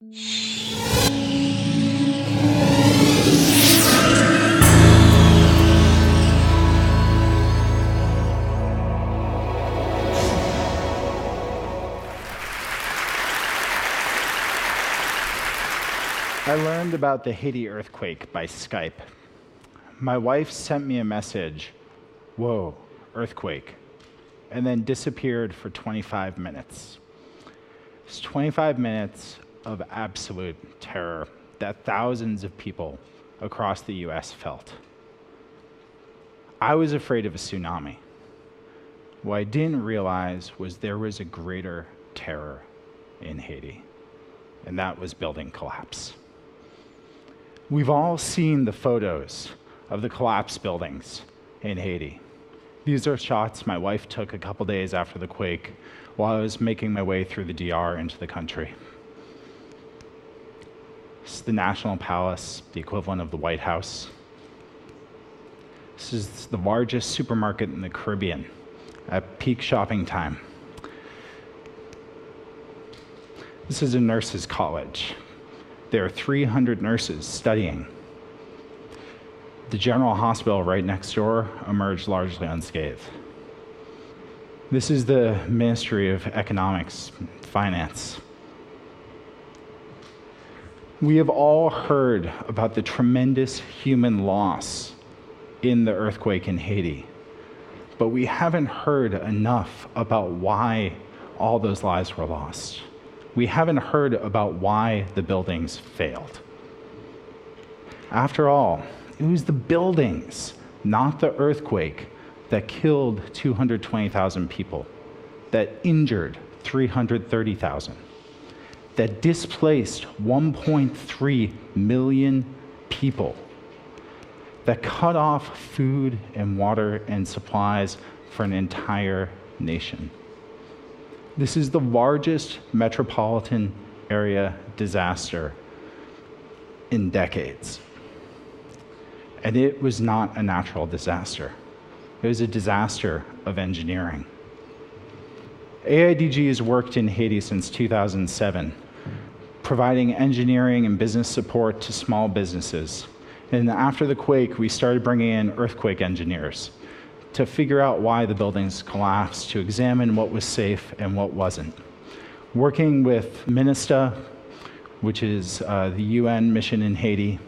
I learned about the Haiti earthquake by Skype. My wife sent me a message, "Whoa, earthquake," and then disappeared for 25 minutes. It's 25 minutes of absolute terror that thousands of people across the US felt. I was afraid of a tsunami. What I didn't realize was there was a greater terror in Haiti, and that was building collapse. We've all seen the photos of the collapsed buildings in Haiti. These are shots my wife took a couple days after the quake while I was making my way through the DR into the country. This is the National Palace, the equivalent of the White House. This is the largest supermarket in the Caribbean at peak shopping time. This is a nurses' college. There are 300 nurses studying. The general hospital right next door emerged largely unscathed. This is the Ministry of Economics and Finance. We have all heard about the tremendous human loss in the earthquake in Haiti, but we haven't heard enough about why all those lives were lost. We haven't heard about why the buildings failed. After all, it was the buildings, not the earthquake, that killed 220,000 people, that injured 330,000, that displaced 1.3 million people, that cut off food and water and supplies for an entire nation. This is the largest metropolitan area disaster in decades. And it was not a natural disaster. It was a disaster of engineering. AIDG has worked in Haiti since 2007, providing engineering and business support to small businesses. And after the quake, we started bringing in earthquake engineers to figure out why the buildings collapsed, to examine what was safe and what wasn't. Working with MINISTA, which is the UN mission in Haiti,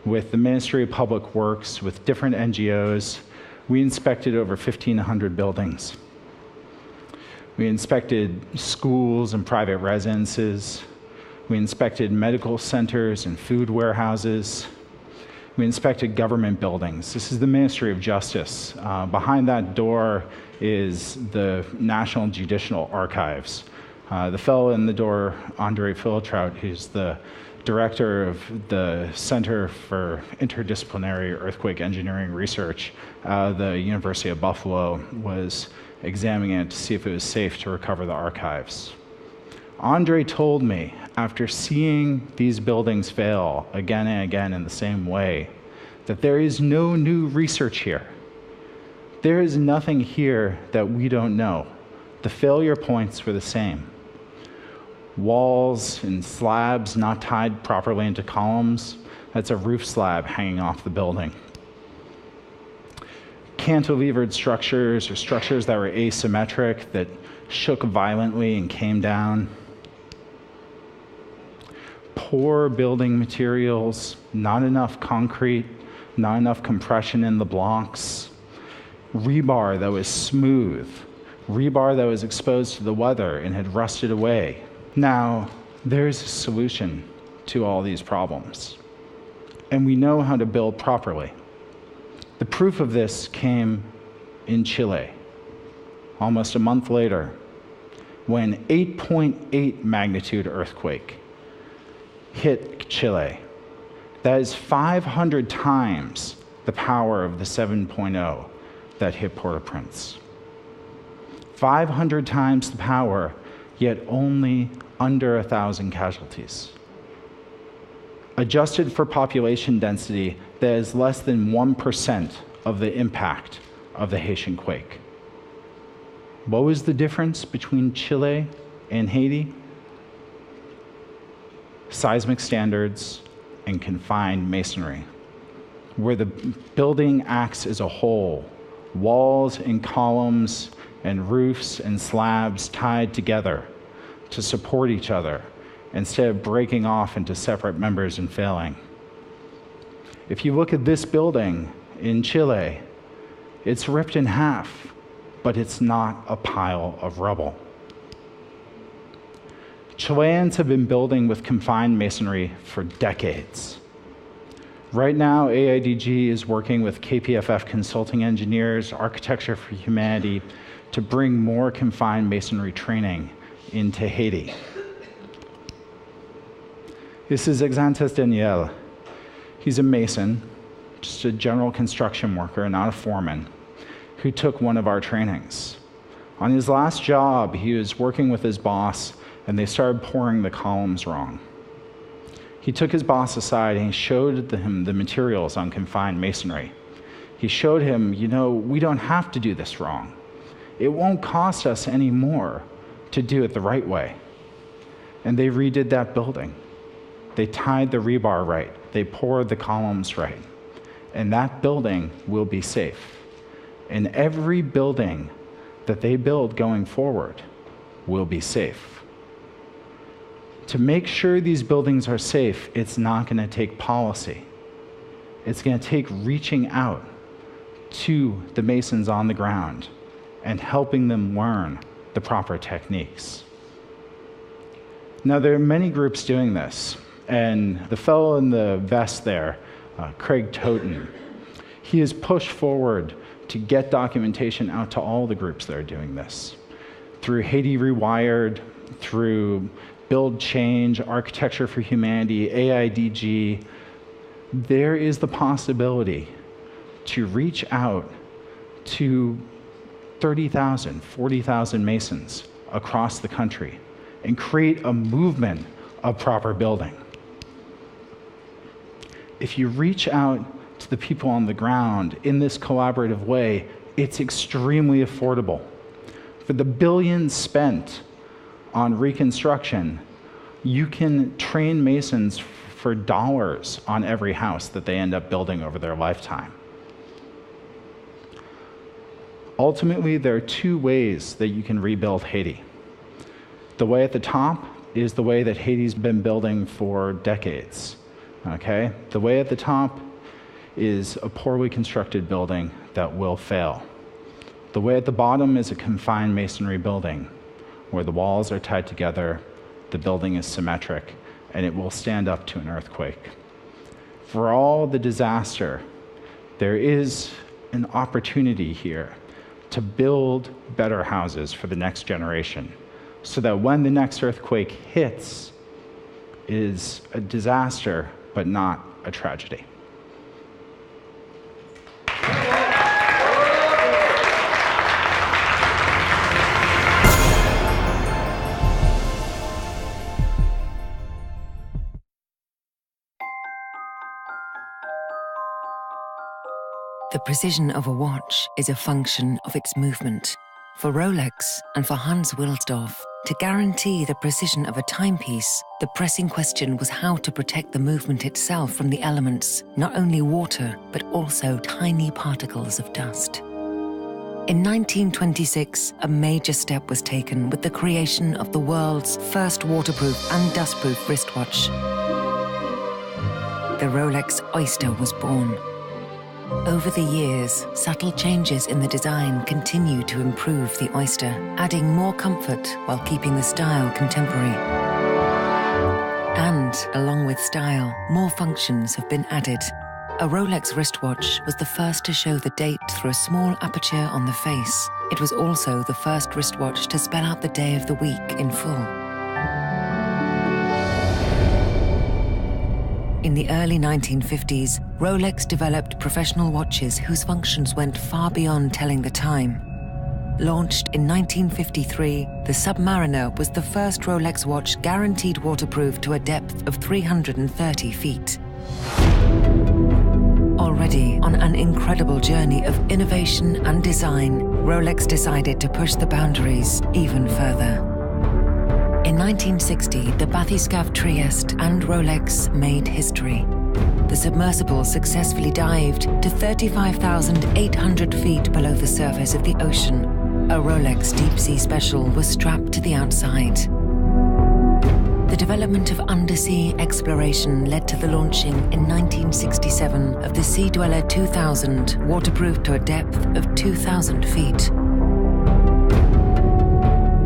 with the Ministry of Public Works, with different NGOs, we inspected over 1,500 buildings. We inspected schools and private residences. We inspected medical centers and food warehouses. We inspected government buildings. This is the Ministry of Justice. Behind that door is the National Judicial Archives. The fellow in the door, Andre Philtrout, who's the director of the Center for Interdisciplinary Earthquake Engineering Research at the University of Buffalo, was examining it to see if it was safe to recover the archives. Andre told me, after seeing these buildings fail again and again in the same way, that there is no new research here. There is nothing here that we don't know. The failure points were the same. Walls and slabs not tied properly into columns. That's a roof slab hanging off the building. Cantilevered structures, or structures that were asymmetric, that shook violently and came down. Poor building materials, not enough concrete, not enough compression in the blocks. Rebar that was smooth. Rebar that was exposed to the weather and had rusted away. Now, there's a solution to all these problems, and we know how to build properly. The proof of this came in Chile, almost a month later, when 8.8 magnitude earthquake hit Chile. That is 500 times the power of the 7.0 that hit Port-au-Prince. 500 times the power, yet only under 1,000 casualties. Adjusted for population density, that is less than 1% of the impact of the Haitian quake. What was the difference between Chile and Haiti? seismic standards, and confined masonry, where the building acts as a whole, walls and columns and roofs and slabs tied together to support each other instead of breaking off into separate members and failing. If you look at this building in Chile, it's ripped in half, but it's not a pile of rubble. Chileans have been building with confined masonry for decades. Right now, AIDG is working with KPFF consulting engineers, Architecture for Humanity, to bring more confined masonry training into Haiti. This is Exantes Daniel. He's a mason, just a general construction worker, not a foreman, who took one of our trainings. On his last job, he was working with his boss, and they started pouring the columns wrong. He took his boss aside and he showed him the materials on confined masonry. He showed him, we don't have to do this wrong. It won't cost us any more to do it the right way. And they redid that building. They tied the rebar right. They poured the columns right. And that building will be safe. And every building that they build going forward will be safe. To make sure these buildings are safe, it's not going to take policy. It's going to take reaching out to the masons on the ground and helping them learn the proper techniques. Now, there are many groups doing this, and the fellow in the vest there, Craig Toten, he has pushed forward to get documentation out to all the groups that are doing this. Through Haiti Rewired, through Build Change, Architecture for Humanity, AIDG, there is the possibility to reach out to 30,000, 40,000 masons across the country and create a movement of proper building. If you reach out to the people on the ground in this collaborative way, it's extremely affordable. For the billions spent on reconstruction, you can train masons for dollars on every house that they end up building over their lifetime. Ultimately, there are two ways that you can rebuild Haiti. The way at the top is the way that Haiti's been building for decades. Okay? The way at the top is a poorly constructed building that will fail. The way at the bottom is a confined masonry building where the walls are tied together, the building is symmetric, and it will stand up to an earthquake. For all the disaster, there is an opportunity here to build better houses for the next generation, so that when the next earthquake hits, it is a disaster, but not a tragedy. The precision of a watch is a function of its movement. For Rolex and for Hans Wilsdorf, to guarantee the precision of a timepiece, the pressing question was how to protect the movement itself from the elements, not only water, but also tiny particles of dust. In 1926, a major step was taken with the creation of the world's first waterproof and dustproof wristwatch. The Rolex Oyster was born. Over the years, subtle changes in the design continue to improve the Oyster, adding more comfort while keeping the style contemporary. And, along with style, more functions have been added. A Rolex wristwatch was the first to show the date through a small aperture on the face. It was also the first wristwatch to spell out the day of the week in full. In the early 1950s, Rolex developed professional watches whose functions went far beyond telling the time. Launched in 1953, the Submariner was the first Rolex watch guaranteed waterproof to a depth of 330 feet. Already on an incredible journey of innovation and design, Rolex decided to push the boundaries even further. In 1960, the Bathyscaphe Trieste and Rolex made history. The submersible successfully dived to 35,800 feet below the surface of the ocean. A Rolex Deep Sea Special was strapped to the outside. The development of undersea exploration led to the launching in 1967 of the Sea Dweller 2000, waterproof to a depth of 2,000 feet.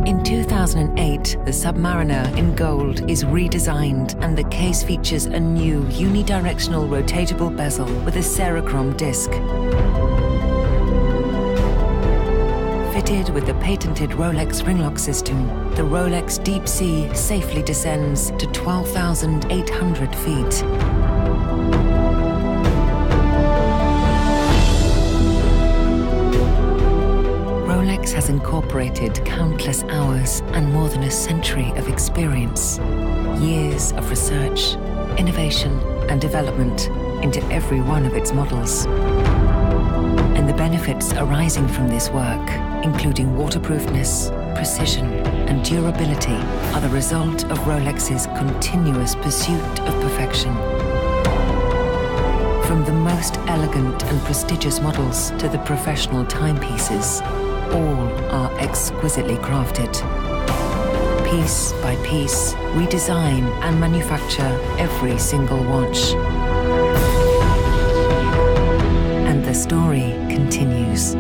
In 2008, the Submariner in gold is redesigned, and the case features a new unidirectional rotatable bezel with a Cerachrom disc. Fitted with the patented Rolex ringlock system, the Rolex Deep Sea safely descends to 12,800 feet. Rolex has incorporated countless hours and more than a century of experience, years of research, innovation, and development into every one of its models. And the benefits arising from this work, including waterproofness, precision, and durability, are the result of Rolex's continuous pursuit of perfection. From the most elegant and prestigious models to the professional timepieces, all are exquisitely crafted. Piece by piece, we design and manufacture every single watch. And the story continues.